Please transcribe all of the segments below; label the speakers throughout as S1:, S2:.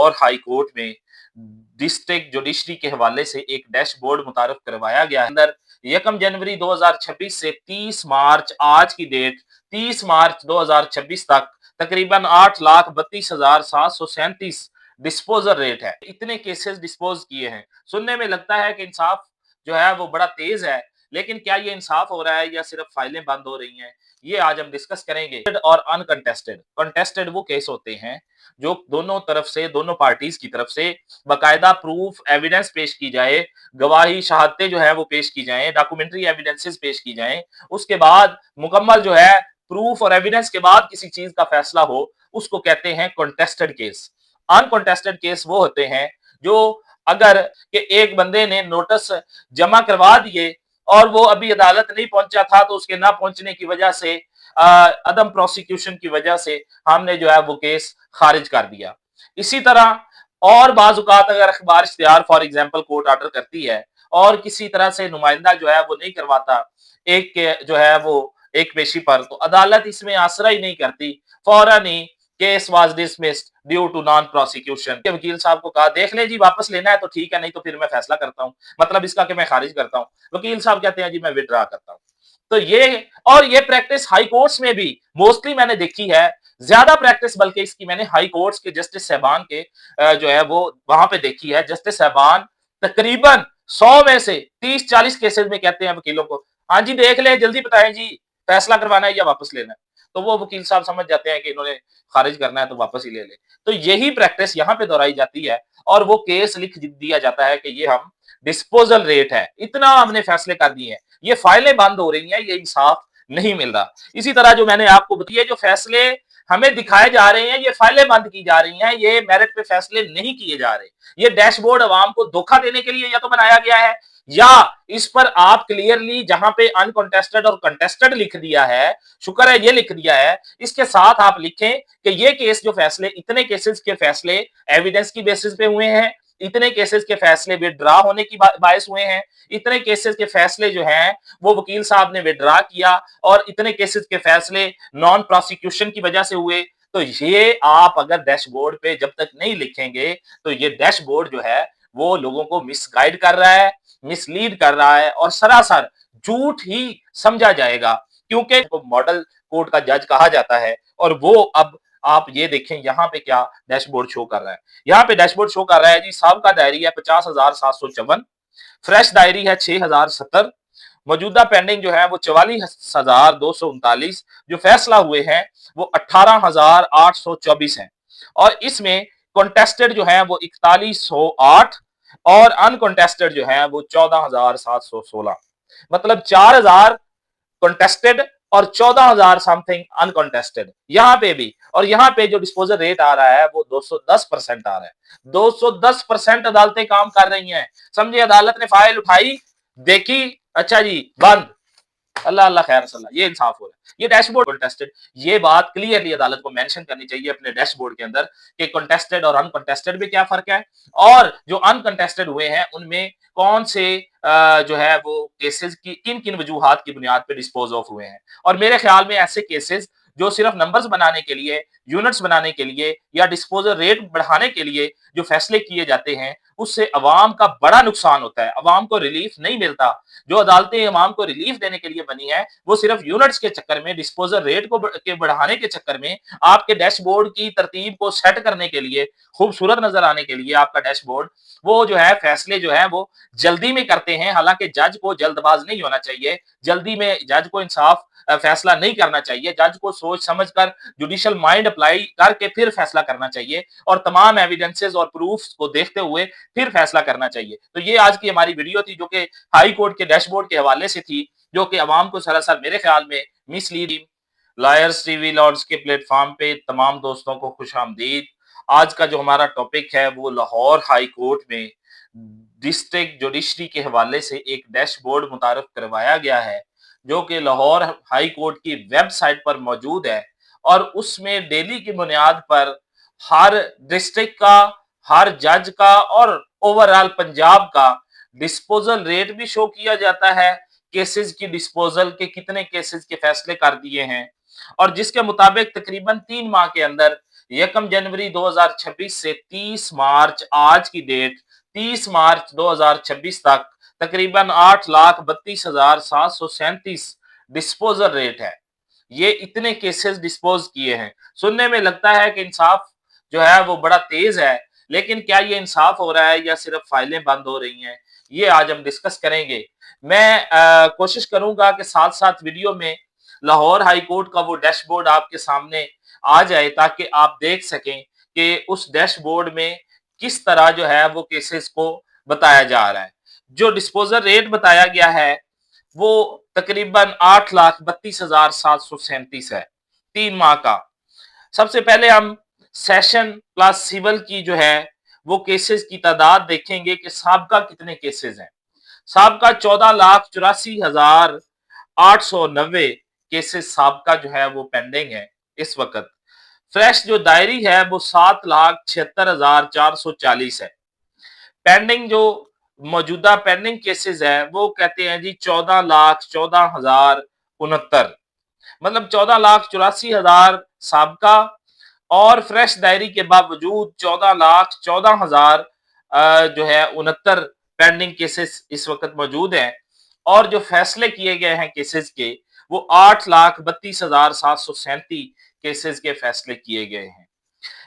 S1: Lahore high court में district judiciary के हवाले से एक डैशबोर्ड मुतारफ करवाया गया है। अंदर 1 जनवरी 2026 से 30 मार्च आज की डेट 30 मार्च 2026 तक तकरीबन 8,32,737 डिस्पोजल रेट है। इतने केसेस डिस्पोज किए हैं। सुनने में लगता है कि इंसाफ जो है वो बड़ा तेज है, लेकिन क्या ये इंसाफ हो रहा है या सिर्फ फाइलें बंद हो रही हैं? ये आज हम डिस्कस करेंगे। और अनकंटेस्टेड कंटेस्टेड वो केस होते हैं जो दोनों तरफ से, दोनों पार्टीज की तरफ से बाकायदा प्रूफ एविडेंस पेश की जाए, गवाही शहादतें जो है वो पेश की जाएं, डॉक्यूमेंट्री एविडेंसेस पेश की जाएं, उसके बाद मुकम्मल जो है प्रूफ और एविडेंस के बाद किसी चीज का फैसला हो, उसको कहते हैं कंटेस्टेड केस। अनकंटेस्टेड केस वो होते हैं जो अगर कि एक बंदे ने नोटिस जमा करवा दिए और वो अभी अदालत नहीं पहुंचा था, तो उसके ना पहुंचने की वजह से अदम प्रोसिक्यूशन की वजह से हमने जो है वो केस खारिज कर दिया। इसी तरह और बाज़ औक़ात अगर अखबार इश्तिहार फॉर एग्जांपल कोर्ट ऑर्डर करती है और किसी तरह से नुमाइंदा जो है वो नहीं करवाता एक के जो है वो एक पेशी पर, तो अदालत इसमें आसरा ही नहीं करती, फौरन ही case was dismissed due to non prosecution. वकील साहब को कहा देख ले जी, वापस लेना है तो ठीक है, नहीं तो फिर मैं फैसला करता हूं, मतलब इसका कि मैं खारिज करता हूं। वकील साहब कहते हैं जी मैं विड्रा करता हूं। तो ये प्रैक्टिस हाई कोर्ट्स में भी मोस्टली मैंने देखी है, ज्यादा प्रैक्टिस बल्कि इसकी मैंने हाई कोर्ट्स के जस्टिस साहबान के जो है वो वहां पे देखी है। जस्टिस साहबान तकरीबन 100 में से 30-40 केसेस में कहते हैं वकीलों को, हाँ जी देख ले, जल्दी बताएं जी, फैसला करवाना है या वापस लेना है। तो वो वकील साहब समझ जाते हैं कि इन्होंने खारिज करना है तो वापस ही ले ले। तो यही प्रैक्टिस यहाँ पे दोहराई जाती है और वो केस लिख दिया जाता है कि ये हम डिस्पोजल रेट है, इतना हमने फैसले कर दिए हैं, ये फाइलें बंद हो रही हैं, ये इंसाफ नहीं मिल रहा। इसी तरह जो मैंने आपको बताया, जो फैसले हमें दिखाए जा रहे हैं, ये फाइलें बंद की जा रही हैं, ये मेरिट पे फैसले नहीं किए जा रहे। ये डैशबोर्ड अवाम को धोखा देने के लिए या तो बनाया गया है, या इस पर आप क्लियरली जहां पे अनकंटेस्टेड और कंटेस्टेड लिख दिया है, शुक्र है ये लिख दिया है, इसके साथ आप लिखें कि ये केस जो फैसले, इतने केसेस के फैसले एविडेंस की बेसिस पे हुए हैं, इतने केसेस के फैसले विड्रा होने की बायस हुए हैं, इतने केसेस के फैसले जो हैं वो वकील साहब ने विड्रा किया, और इतने केसेस के फैसले नॉन प्रोसिक्यूशन की वजह से हुए। तो ये आप अगर डैशबोर्ड पे जब तक नहीं लिखेंगे, तो ये डैशबोर्ड जो है वो लोगों को मिसगाइड कर रहा है, मिसलीड कर रहा है और सरासर झूठ ही समझा जाएगा, क्योंकि वो मॉडल कोर्ट का जज कहा जाता है। और वो अब आप ये देखें यहाँ पे क्या डैशबोर्ड शो कर रहा है। यहाँ पे डैशबोर्ड शो कर रहा है जी, साहब का डायरी है 50,754, फ्रेश डायरी है 6,070, मौजूदा पेंडिंग जो है वो 44,239, जो फैसला हुए हैं वो 18,824 हैं, और इसमें कॉन्टेस्टेड जो है वो 4108 और अनकॉन्टेस्टेड जो है वो 14,716। मतलब 4,000 कॉन्टेस्टेड और 14,000 समथिंग अनकॉन्टेस्टेड यहाँ पे भी। और यहाँ पे जो डिस्पोजल रेट आ रहा है वो 210% आ रहा है। 210% अदालतें काम कर रही हैं। समझे, अदालत ने फाइल उठाई, देखी, अच्छा जी बंद, अल्लाह अल्लाह खैर सल्ला, ये इंसाफ हो रहा है। ये डैशबोर्ड कंटेस्टेड, ये बात क्लियरली अदालत को मेंशन करनी चाहिए अपने डैशबोर्ड के अंदर कि कंटेस्टेड और अनकंटेस्टेड में क्या फर्क है, और जो अनकंटेस्टेड हुए हैं उनमें कौन से जो है वो केसेस की किन किन वजूहात की बुनियाद पे डिस्पोज ऑफ हुए हैं। और मेरे ख्याल में ऐसे केसेस जो सिर्फ नंबर्स बनाने के लिए, यूनिट्स बनाने के लिए या डिस्पोजल रेट बढ़ाने के लिए जो फैसले किए जाते हैं, उससे अवाम का बड़ा नुकसान होता है, अवाम को रिलीफ नहीं मिलता। जो अदालतें अवाम को रिलीफ देने के लिए बनी है, वो सिर्फ यूनिट्स के चक्कर में, डिस्पोजल रेट को बढ़ाने के चक्कर में, आपके डैशबोर्ड की तरतीब को सेट करने के लिए, खूबसूरत नजर आने के लिए आपका डैशबोर्ड वो जो है फैसले जो है वो जल्दी में करते हैं। हालांकि जज को जल्दबाज नहीं होना चाहिए, जल्दी में जज को इंसाफ फैसला नहीं करना चाहिए, जज को सोच समझकर जुडिशियल माइंड अप्लाई करके फिर फैसला करना चाहिए, और तमाम एविडेंसेस और प्रूफ्स को देखते हुए फिर फैसला करना चाहिए। तो ये आज की हमारी वीडियो थी, जो कि हाई कोर्ट के डैशबोर्ड के हवाले से थी, जो कि अवाम को सरासर मेरे ख्याल में मिसलीड। लॉयर्स टीवी लॉर्ड्स के प्लेटफॉर्म पे तमाम दोस्तों को खुशामदीद। आज का जो हमारा टॉपिक है वो लाहौर हाई कोर्ट में डिस्ट्रिक्ट जुडिशरी के हवाले से एक डैशबोर्ड मुतारफ करवाया गया है, जो कि लाहौर हाई कोर्ट की वेबसाइट पर मौजूद है, और उसमें डेली की बुनियाद पर हर डिस्ट्रिक्ट का, हर जज का और ओवरऑल पंजाब का डिस्पोजल रेट भी शो किया जाता है, केसेस की डिस्पोजल के कितने केसेस के फैसले कर दिए हैं, और जिसके मुताबिक तकरीबन 3 माह के अंदर 1 जनवरी 2026 से 30 मार्च आज की डेट 30 मार्च 2026 तक तकरीबन 8,32,737 डिस्पोजल रेट है। ये इतने केसेस डिस्पोज किए हैं। सुनने में लगता है कि इंसाफ जो है वो बड़ा तेज है, लेकिन क्या ये इंसाफ हो रहा है या सिर्फ फाइलें बंद हो रही हैं? ये आज हम डिस्कस करेंगे। मैं कोशिश करूंगा कि साथ-साथ वीडियो में लाहौर हाई कोर्ट का वो डैशबोर्ड आपके सामने आ जाए ताकि आप देख सकें कि उस डैशबोर्ड में किस तरह जो है वो केसेस को बताया जा रहा है। जो डिस्पोजल रेट बताया गया है वो तकरीबन 8,32,737 है 3 माह का। सबसे पहले हम सेशन प्लस सिविल की जो है वो केसेस की तादाद देखेंगे कि साबका कितने केसेस हैं। साबका 14,84,890 केसेस साबका जो है वो पेंडिंग है इस वक्त। फ्रेश जो दायरी है वो 7,76,440 है। पेंडिंग जो मौजूदा पेंडिंग केसेस है वो कहते हैं जी 14,14,069 मतलब 14,84,000 साबका और फ्रेश डायरी के बावजूद 14,14,000 जो है 69 पेंडिंग केसेस इस वक्त मौजूद हैं और जो फैसले किए गए हैं केसेस के वो 8,32,737 केसेस के फैसले किए गए हैं।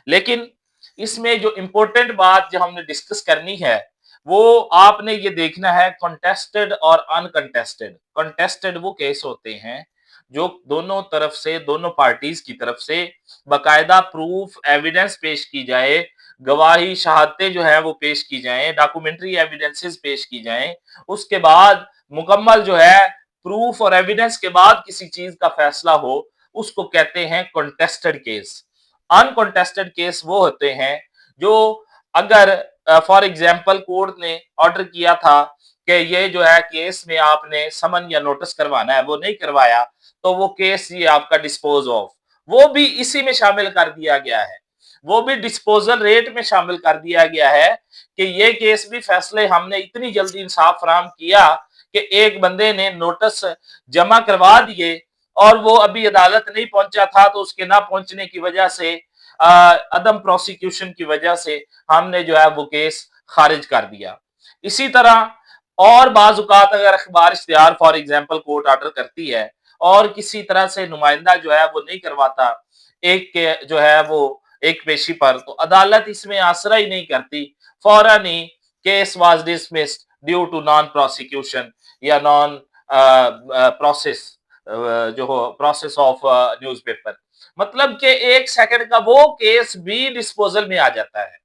S1: लेकिन इसमें जो इंपॉर्टेंट बात जो हमने डिस्कस करनी है वो आपने ये देखना है कंटेस्टेड और अनकंटेस्टेड। कंटेस्टेड वो केस होते हैं जो दोनों तरफ से दोनों पार्टीज की तरफ से बकायदा प्रूफ एविडेंस पेश की जाए, गवाही शहादतें जो है वो पेश की जाएं, डॉक्यूमेंट्री एविडेंसेस पेश की जाएं, उसके बाद मुकम्मल जो है प्रूफ और एविडेंस के बाद किसी चीज का फैसला हो, उसको कहते हैं कंटेस्टेड केस। अनकंटेस्टेड केस वो होते हैं जो अगर फॉर एग्जांपल कोर्ट ने ऑर्डर किया था कि ये जो है केस में आपने समन या नोटिस करवाना है, वो नहीं करवाया तो वो केस ये आपका डिस्पोज ऑफ, वो भी इसी में शामिल कर दिया गया है। वो भी डिस्पोजल रेट में शामिल कर दिया गया है कि ये केस भी फैसले हमने इतनी जल्दी इंसाफ फराहम किया कि एक बंदे ने नोटिस जमा करवा दिए और वो अभी अदालत नहीं पहुंचा था तो उसके ना पहुंचने की वजह से अदम प्रोसिक्यूशन की वजह से हमने जो है वो केस खारिज कर दिया। इसी तरह और बाज़ औक़ात अगर अखबार इश्तिहार फॉर एग्जांपल कोर्ट ऑर्डर करती है और किसी तरह से नुमाइंदा जो है वो नहीं करवाता एक के जो है वो एक पेशी पर, तो अदालत इसमें आसरा ही नहीं करती, फौरन ही case was dismissed due to non prosecution या नॉन प्रोसेस जो हो प्रोसेस ऑफ न्यूज़पेपर। मतलब कि 1 सेकंड का वो केस भी डिस्पोजल में आ जाता है।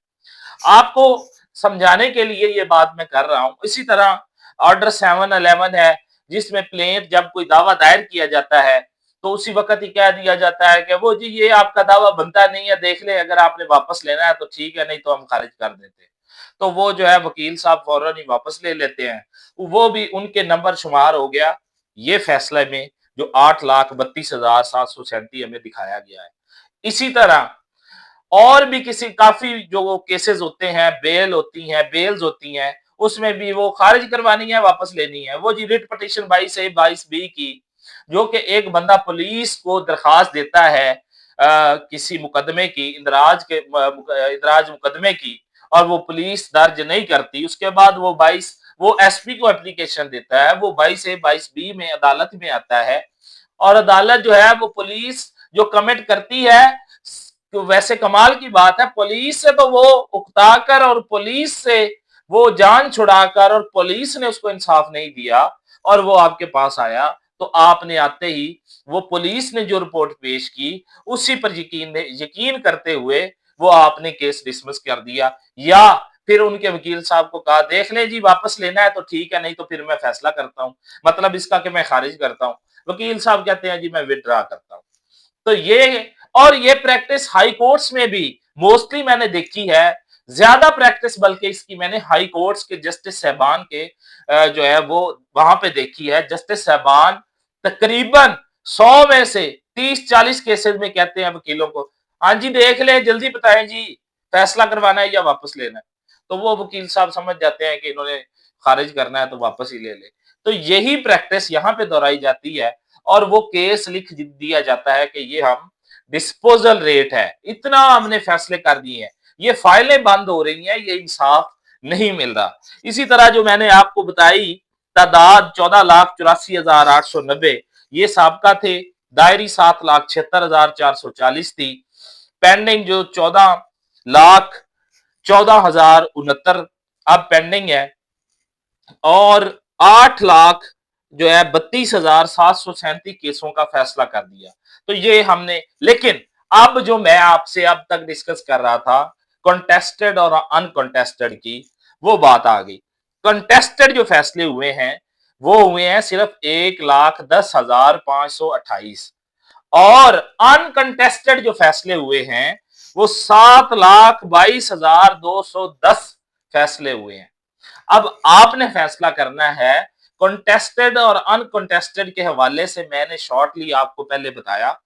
S1: आपको समझाने के लिए ये बात मैं कर रहा हूं। इसी तरह ऑर्डर 711 है जिसमें प्लेंट जब कोई दावा दायर किया जाता है तो उसी वक्त ही कह दिया जाता है कि वो जी ये आपका दावा बनता नहीं है, देख ले अगर आपने वापस लेना है तो ठीक है, नहीं तो हम खारिज कर देते हैं। तो वो जो है वकील साहब फौरन ही वापस ले लेते हैं। वो भी उनके नंबर शुमार हो गया ये फैसले में जो 8,32,737 हमें दिखाया गया है। इसी तरह और भी किसी काफी जो केसेस होते हैं, बेल होती हैं, बेल्स होती हैं, उसमें भी वो खारिज करवानी है, वापस लेनी है। वो जी रिट पिटीशन 22A 22B की जो कि एक बंदा पुलिस को दरखास्त देता है किसी मुकदमे की इंदराज मुकदमे की और वो पुलिस दर्ज नहीं करती, उसके बाद वो एसपी को एप्लीकेशन देता है, वो 22A 22B में अदालत में आता है और अदालत जो है वो पुलिस जो कमिट करती है, तो वैसे कमाल की बात है पुलिस से तो वो उकताकर और पुलिस से वो जान छुड़ाकर और पुलिस ने उसको इंसाफ नहीं दिया और वो आपके पास आया तो आपने आते ही वो पुलिस ने जो रिपोर्ट पेश की उसी पर यकीन करते हुए वो आपने केस डिसमिस कर दिया या फिर उनके वकील साहब को कहा देख ले जी वापस लेना है तो ठीक है, नहीं तो फिर मैं फैसला करता हूं, मतलब इसका कि मैं खारिज करता हूं। वकील साहब कहते हैं जी मैं विड्रॉ करता हूं। तो ये प्रैक्टिस हाई कोर्ट्स में भी मोस्टली मैंने देखी है, ज्यादा प्रैक्टिस बल्कि इसकी मैंने हाई कोर्ट्स के जस्टिस साहबान के जो है वो वहां पे देखी है। जस्टिस साहबान तकरीबन 100 में से 30-40 केसेस में कहते हैं वकीलों को हाँ जी देख ले जल्दी बताएं जी फैसला करवाना है या वापस लेना है, तो वो वकील साहब समझ जाते हैं कि इन्होंने खारिज करना है तो वापस ही ले ले। तो यही प्रैक्टिस यहाँ पे दोहराई जाती है और वो केस लिख दिया जाता है कि ये हम डिस्पोजल रेट है, इतना हमने फैसले कर दिए हैं, ये फाइलें बंद हो रही हैं, ये इंसाफ नहीं मिल रहा। इसी तरह जो मैंने आपको बताई तादाद 14,84,890 ये साबका थे, दायरी 7,76,440 थी, पेंडिंग जो 14,14,069 अब पेंडिंग है, और 8 लाख जो है 32,737 केसों का फैसला कर दिया। तो ये हमने, लेकिन अब जो मैं आपसे अब तक डिस्कस कर रहा था कंटेस्टेड और अनकंटेस्टेड की, वो बात आ गई। कंटेस्टेड जो फैसले हुए हैं वो हुए हैं सिर्फ 1,10,528, और अनकंटेस्टेड जो फैसले हुए हैं वो 7,22,210 फैसले हुए हैं। अब आपने फैसला करना है। कंटेस्टेड और अनकंटेस्टेड के हवाले से मैंने शॉर्टली आपको पहले बताया।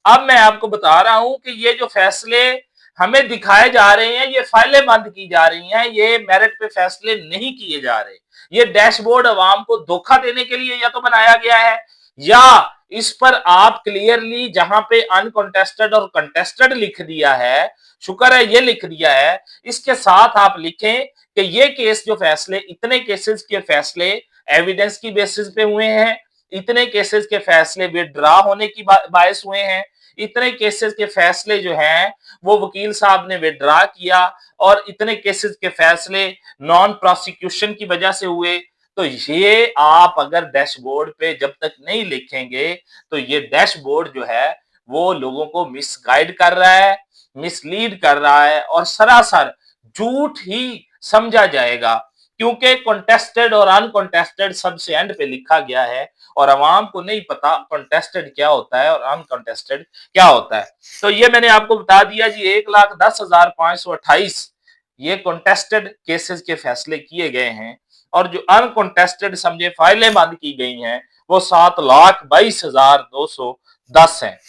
S1: अब मैं आपको बता रहा हूं कि ये जो फैसले हमें दिखाए जा रहे हैं, ये फाइलें बंद की जा रही हैं, ये मेरिट पे फैसले नहीं किए जा रहे। ये डैशबोर्ड अवाम को धोखा देने के लिए या तो बनाया गया है, या इस पर आप क्लियरली जहां पे अनकंटेस्टेड और कंटेस्टेड लिख दिया है, शुक्र है ये लिख दिया है, इसके साथ आप लिखें कि ये केस जो फैसले, इतने केसेस के फैसले एविडेंस की बेसिस पे हुए हैं, इतने केसेस के फैसले विड्रा होने की बायस हुए हैं, इतने केसेस के फैसले जो हैं वो वकील साहब ने विड्रा किया, और इतने केसेस के फैसले नॉन प्रोसिक्यूशन की वजह से हुए। तो ये आप अगर डैशबोर्ड पे जब तक नहीं लिखेंगे तो ये डैशबोर्ड जो है वो लोगों को मिसगाइड कर रहा है, मिसलीड कर रहा है, और सरासर झूठ ही समझा जाएगा, क्योंकि कंटेस्टेड और अनकंटेस्टेड सबसे एंड पे लिखा गया है, और अवाम को नहीं पता कंटेस्टेड क्या होता है और अनकंटेस्टेड क्या होता है। तो ये मैंने आपको बता दिया जी, 1,10,528 ये कंटेस्टेड केसेस के फैसले किए गए हैं, और जो अनकंटेस्टेड समझे फाइलें बंद की गई हैं वो 7,22,210 हैं।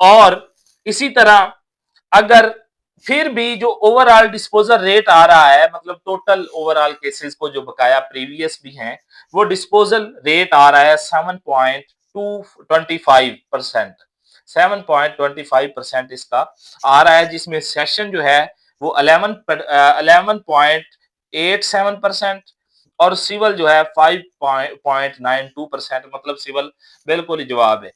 S1: और इसी तरह अगर फिर भी जो ओवरऑल डिस्पोजल रेट आ रहा है, मतलब टोटल ओवरऑल केसेस को जो बकाया प्रीवियस भी हैं, वो डिस्पोजल रेट आ रहा है 7.25%, 7.25% इसका आ रहा है, जिसमें सेशन जो है वो 11.87%, और सिविल जो है 5.92%, मतलब सिविल बिल्कुल ही जवाब है।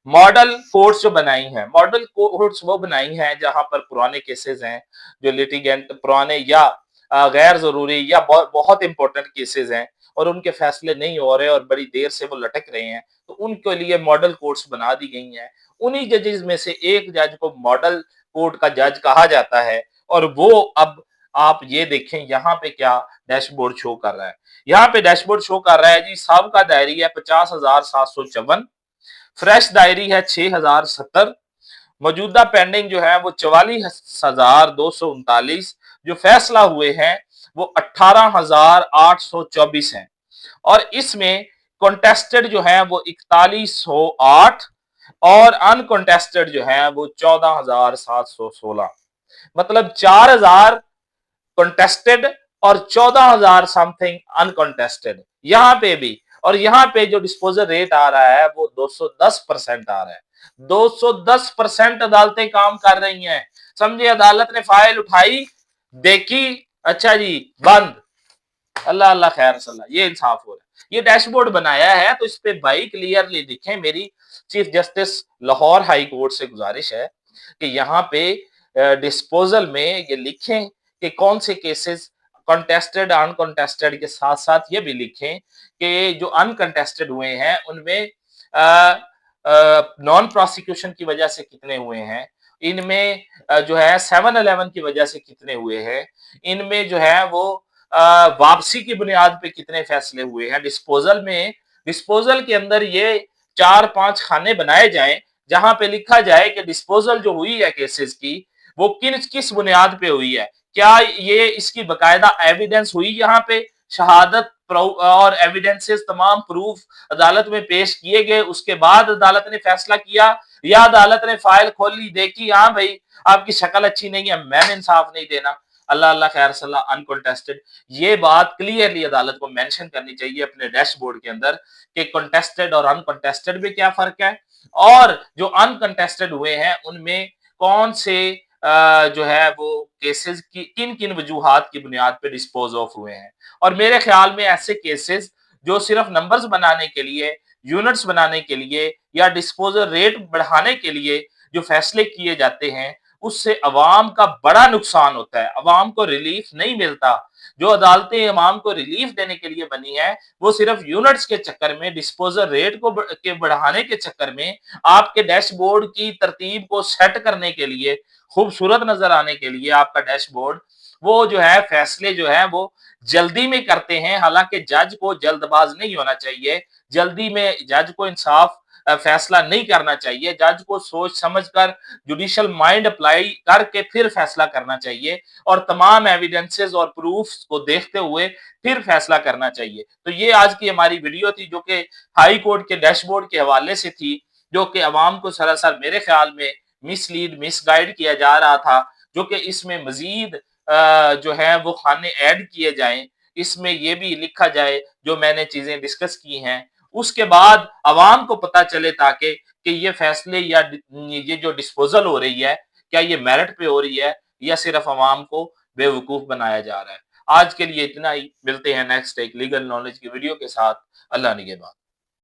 S1: मॉडल कोर्ट्स जो बनाई हैं, मॉडल कोर्ट्स वो बनाई हैं जहां पर पुराने केसेस हैं, जो लिटिगेंट पुराने या गैर जरूरी या बहुत इंपॉर्टेंट केसेस हैं, और उनके फैसले नहीं हो रहे और बड़ी देर से वो लटक रहे हैं, तो उनके लिए मॉडल कोर्ट्स बना दी गई हैं। उन्हीं जजेस में से एक जज को मॉडल कोर्ट का जज कहा जाता है, और वो अब आप ये देखें यहाँ पे क्या डैशबोर्ड शो कर रहा है। यहाँ पे डैशबोर्ड शो कर रहा है जी, साहब का दायरी है 50,754, फ्रेश डायरी है 6,070, मौजूदा पेंडिंग जो है वो 44,239, जो फैसला हुए हैं वो 18,824 हैं, और इसमें कॉन्टेस्टेड जो है वो 4108, और अनकॉन्टेस्टेड जो है वो 14,716, मतलब 4,000 कॉन्टेस्टेड और 14,000 समथिंग अनकॉन्टेस्टेड यहाँ पे भी। और यहाँ पे जो डिस्पोजल रेट आ रहा है वो 210% आ रहा है। 210% अदालतें काम कर रही हैं। समझे, अदालत ने फाइल उठाई, देखी, अच्छा जी बंद, अल्लाह अल्लाह खैर सल्ला, ये इंसाफ हो रहा है। ये डैशबोर्ड बनाया है तो इस पे भाई क्लियरली दिखे। मेरी chief justice Lahore high court से गुजारिश है कि यहाँ पे डिस्पोजल में ये लिखें कि कौन से केसेस कंटेस्टेड अनकंटेस्टेड के साथ साथ ये भी लिखें कि जो अनकंटेस्टेड हुए हैं उनमें नॉन प्रोसिक्यूशन की वजह से कितने हुए हैं, इनमें जो है 7-11 की वजह से कितने हुए हैं, इनमें जो है वो वापसी की बुनियाद पे कितने फैसले हुए हैं। डिस्पोजल में, डिस्पोजल के अंदर ये 4-5 खाने बनाए जाएं जहां पे लिखा जाए कि डिस्पोजल जो हुई है केसेस की वो किस बुनियाद पे हुई है, क्या ये इसकी बकायदा एविडेंस हुई, यहाँ पे शहादत और एविडेंसेस तमाम प्रूफ अदालत में पेश किए गए, उसके बाद अदालत ने फैसला किया, या अदालत ने फाइल खोली, देखी हाँ भाई आपकी शक्ल अच्छी नहीं है, मैंने इंसाफ नहीं देना, अल्लाह अल्लाह खैर सलाह अनकंटेस्टेड। ये बात क्लियरली अदालत को मेंशन करनी चाहिए अपने डैशबोर्ड के अंदर कि कंटेस्टेड और अनकंटेस्टेड में क्या फर्क है, और जो अनकंटेस्टेड हुए हैं उनमें कौन से जो है वो केसेस की किन-किन वजूहात की बुनियाद पे डिस्पोज ऑफ हुए हैं। और मेरे ख्याल में ऐसे केसेस जो सिर्फ नंबर्स बनाने के लिए, यूनिट्स बनाने के लिए या डिस्पोजल रेट बढ़ाने के लिए जो फैसले किए जाते हैं, उससे अवाम का बड़ा नुकसान होता है, अवाम को रिलीफ नहीं मिलता। जो अदालतें अवाम को रिलीफ देने के लिए बनी है, वो सिर्फ यूनिट्स के चक्कर में, डिस्पोजल रेट को बढ़ाने के चक्कर में, आपके डैशबोर्ड की तरतीब को सेट करने के लिए, खूबसूरत नजर आने के लिए आपका डैशबोर्ड, वो जो है फैसले जो है वो जल्दी में करते हैं। हालांकि जज को जल्दबाज नहीं होना चाहिए, जल्दी में जज को इंसाफ फैसला नहीं करना चाहिए। जज को सोच समझकर जुडिशियल माइंड अप्लाई करके फिर फैसला करना चाहिए और तमाम एविडेंसेस और प्रूफ्स को देखते हुए फिर फैसला करना चाहिए। तो ये आज की हमारी वीडियो थी जो कि हाई कोर्ट के डैशबोर्ड के हवाले से थी, जो कि अवाम को सरासर मेरे ख्याल में मिसलीड मिसगाइड किया जा रहा था, जो कि इसमें मजीद जो है वो खाने ऐड किए जाएं, इसमें ये भी लिखा जाए जो मैंने चीजें डिस्कस की हैं, उसके बाद अवाम को पता चले ताकि कि ये फैसले या ये जो डिस्पोजल हो रही है, क्या ये मेरिट पे हो रही है या सिर्फ अवाम को बेवकूफ बनाया जा रहा है। आज के लिए इतना ही, मिलते हैं नेक्स्ट एक लीगल नॉलेज की वीडियो के साथ। अल्लाह निगहबान।